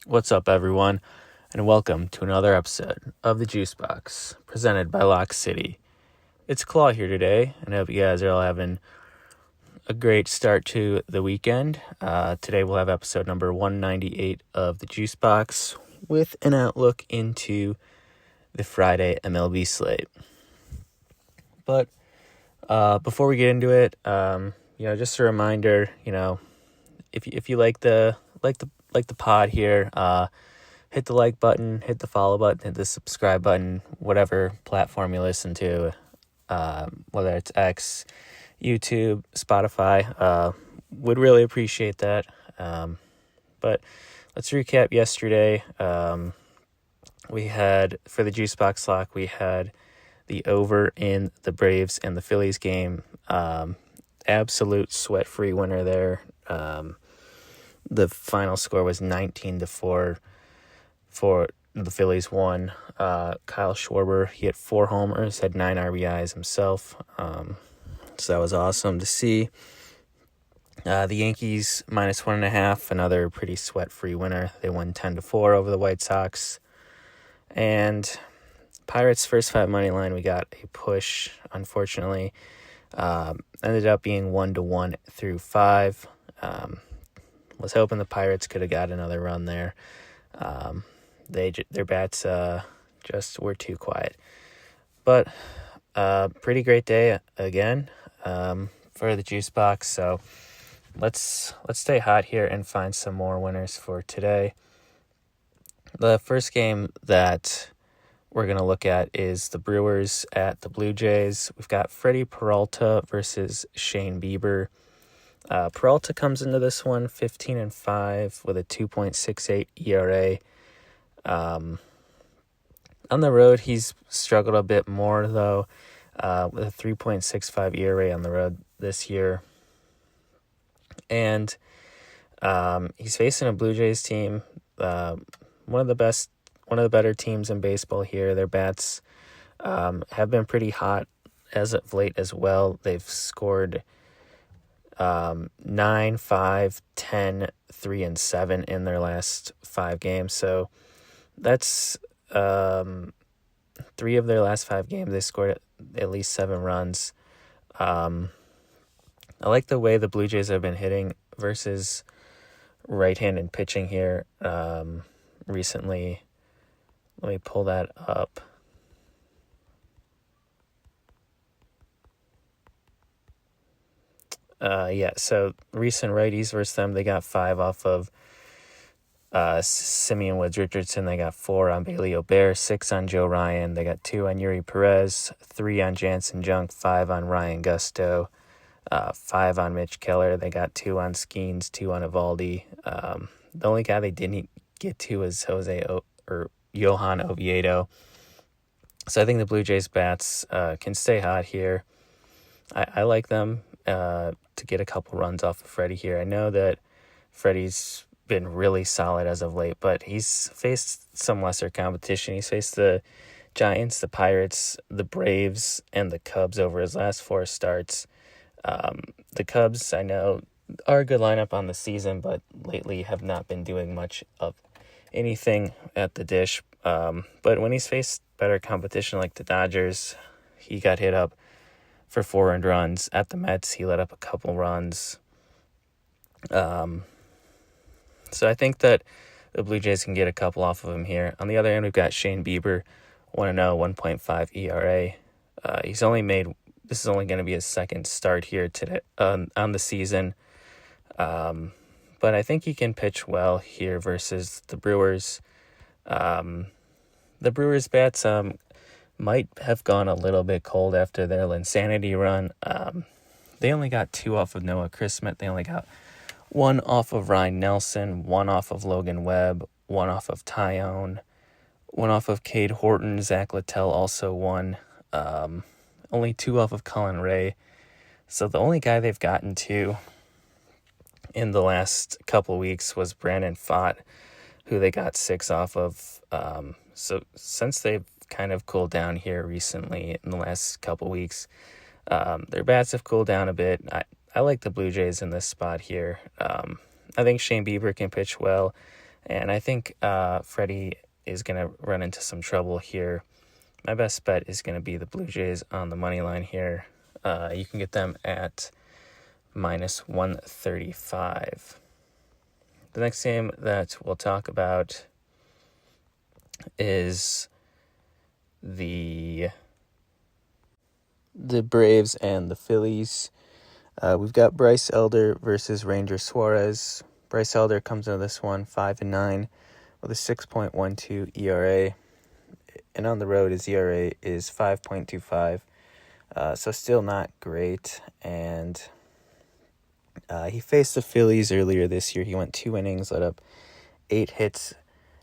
What's up, everyone, and welcome to another episode of the JuiceBox, presented by LOCKCITY. It's Claw here today, and I hope you guys are all having a great start to the weekend. Today we'll have episode number 198 of the JuiceBox with an outlook into the Friday MLB slate. But before we get into it, just a reminder, if you like the pod here, hit the like button, hit the follow button, hit the subscribe button, whatever platform you listen to, whether it's X, YouTube, Spotify. Would really appreciate that. But let's recap yesterday. We had, for the JuiceBox Lock, we had the over in the Braves and the Phillies game. Absolute sweat-free winner there. The final score was 19-4 for the Phillies won. Kyle Schwarber, he hit 4 homers, had 9 RBIs himself. So that was awesome to see. The Yankees minus 1.5, another pretty sweat-free winner. They won 10-4 over the White Sox. And Pirates' first 5 money line, we got a push, unfortunately. Ended up being 1-1 through 5. Was hoping the Pirates could have got another run there. Their bats just were too quiet. But pretty great day again for the Juice Box. So let's stay hot here and find some more winners for today. The first game that we're going to look at is the Brewers at the Blue Jays. We've got Freddie Peralta versus Shane Bieber. Peralta comes into this one 15-5 with a 2.68 ERA. On the road, he's struggled a bit more, though, with a 3.65 ERA on the road this year. And he's facing a Blue Jays team, one of the better teams in baseball here. Their bats have been pretty hot as of late as well. They've scored 9, 5, 10, 3, and 7 in their last 5 games. So that's 3 of their last 5 games. They scored at least 7 runs. I like the way the Blue Jays have been hitting versus right-handed pitching here recently. Let me pull that up. So recent righties versus them, they got 5 off of Simeon Woods Richardson. They got 4 on Bailey O'Bear, 6 on Joe Ryan. They got 2 on Yuri Perez, 3 on Jansen Junk, 5 on Ryan Gusto, 5 on Mitch Keller. They got 2 on Skeens, 2 on Evaldi. The only guy they didn't get to was Johan Oviedo. So I think the Blue Jays bats can stay hot here. I like them to get a couple runs off of Freddie here. I know that Freddie's been really solid as of late, but he's faced some lesser competition. He's faced the Giants, the Pirates, the Braves, and the Cubs over his last 4 starts. The Cubs, I know, are a good lineup on the season, but lately have not been doing much of anything at the dish. But when he's faced better competition like the Dodgers, he got hit up for 4 earned runs. At the Mets, he let up a couple runs. So I think that the Blue Jays can get a couple off of him here. On the other end, we've got Shane Bieber, 1-0, 1.5 ERA. This is only going to be his second start here today on the season. But I think he can pitch well here versus the Brewers. The Brewers bats might have gone a little bit cold after their Linsanity run. They only got 2 off of Noah Christmas. They only got 1 off of Ryan Nelson, 1 off of Logan Webb, 1 off of Tyone, 1 off of Cade Horton. Zach Littell also 1. Only 2 off of Colin Ray. So the only guy they've gotten to in the last couple weeks was Brandon Pfaadt, who they got 6 off of. So since they've kind of cooled down here recently in the last couple weeks, their bats have cooled down a bit. I like the Blue Jays in this spot here. I think Shane Bieber can pitch well. And I think Freddie is going to run into some trouble here. My best bet is going to be the Blue Jays on the money line here. You can get them at minus 135. The next game that we'll talk about is the Braves and the Phillies. We've got Bryce Elder versus Ranger Suarez. Bryce Elder comes into this one 5-9 with a 6.12 ERA. And on the road, his ERA is 5.25. So still not great. And he faced the Phillies earlier this year. He went 2 innings, let up 8 hits,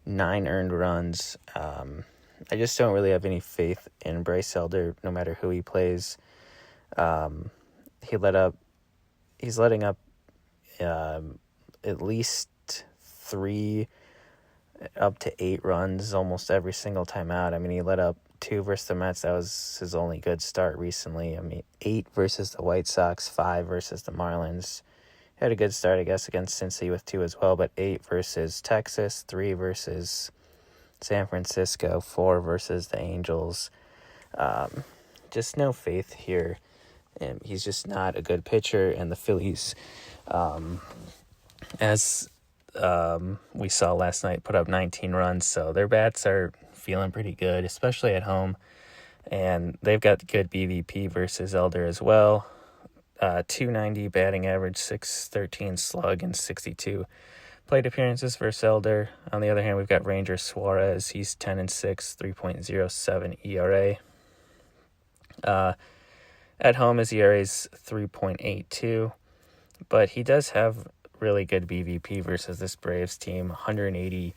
9 earned runs. I just don't really have any faith in Bryce Elder, no matter who he plays. He's letting up at least 3 up to 8 runs almost every single time out. I mean, he let up 2 versus the Mets. That was his only good start recently. I mean, 8 versus the White Sox, 5 versus the Marlins. He had a good start, I guess, against Cincy with 2 as well, but 8 versus Texas, 3 versus San Francisco, 4 versus the Angels. Just no faith here. And he's just not a good pitcher, and the Phillies, as we saw last night, put up 19 runs, so their bats are feeling pretty good, especially at home, and they've got good BVP versus Elder as well. 290 batting average, 613 slug, and 62 plate appearances versus Elder. On the other hand, we've got Ranger Suarez. He's 10-6, 3.07 ERA. At home, his ERA is 3.82, but he does have really good BVP versus this Braves team. 180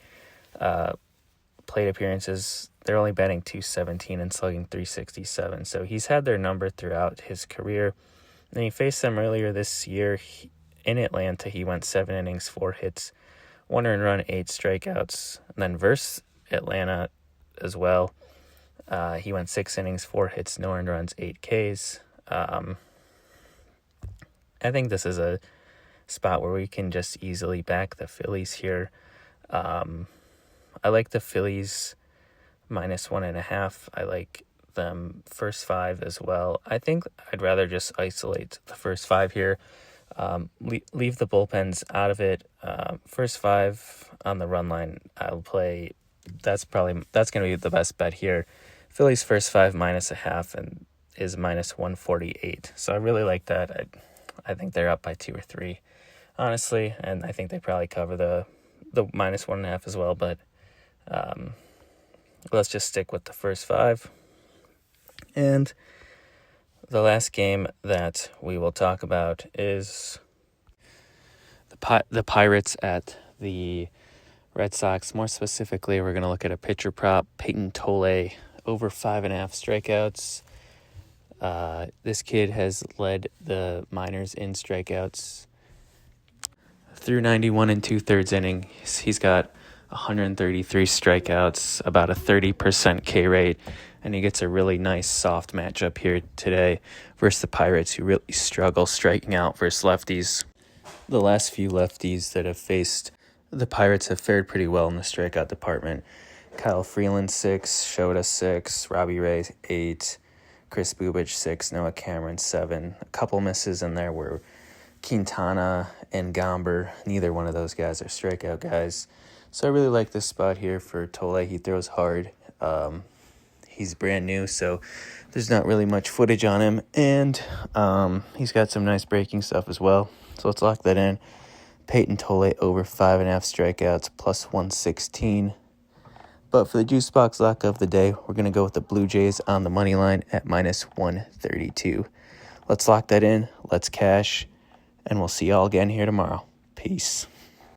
plate appearances. They're only batting 217 and slugging 367. So he's had their number throughout his career. And he faced them earlier this year in Atlanta. He went 7 innings, 4 hits, 1 earned run, 8 strikeouts. And then versus Atlanta as well, he went 6 innings, 4 hits, no earned runs, 8 Ks. I think this is a spot where we can just easily back the Phillies here. I like the Phillies minus 1.5. I like them first 5 as well. I think I'd rather just isolate the first 5 here. Leave the bullpens out of it. First 5 on the run line, I'll play. That's going to be the best bet here. Phillies first 5 minus 0.5 and is minus 148. So I really like that. I think they're up by 2 or 3, honestly, and I think they probably cover the minus 1.5 as well. But let's just stick with the first 5. And the last game that we will talk about is the Pirates at the Red Sox. More specifically, we're going to look at a pitcher prop, Payton Tolle, over 5.5 strikeouts. This kid has led the minors in strikeouts through 91 2/3 innings. He's got 133 strikeouts, about a 30% K rate, and he gets a really nice soft matchup here today versus the Pirates, who really struggle striking out versus lefties. The last few lefties that have faced the Pirates have fared pretty well in the strikeout department. Kyle Freeland 6, Shota 6, Robbie Ray 8, Chris Bubich 6, Noah Cameron 7. A couple misses in there were Quintana and Gomber. Neither one of those guys are strikeout guys. So I really like this spot here for Tolle. He throws hard. He's brand new, so there's not really much footage on him. And he's got some nice breaking stuff as well. So let's lock that in. Payton Tolle over 5.5 strikeouts, plus 116. But for the JuiceBox Lock of the day, we're going to go with the Blue Jays on the money line at minus 132. Let's lock that in. Let's cash. And we'll see y'all again here tomorrow. Peace.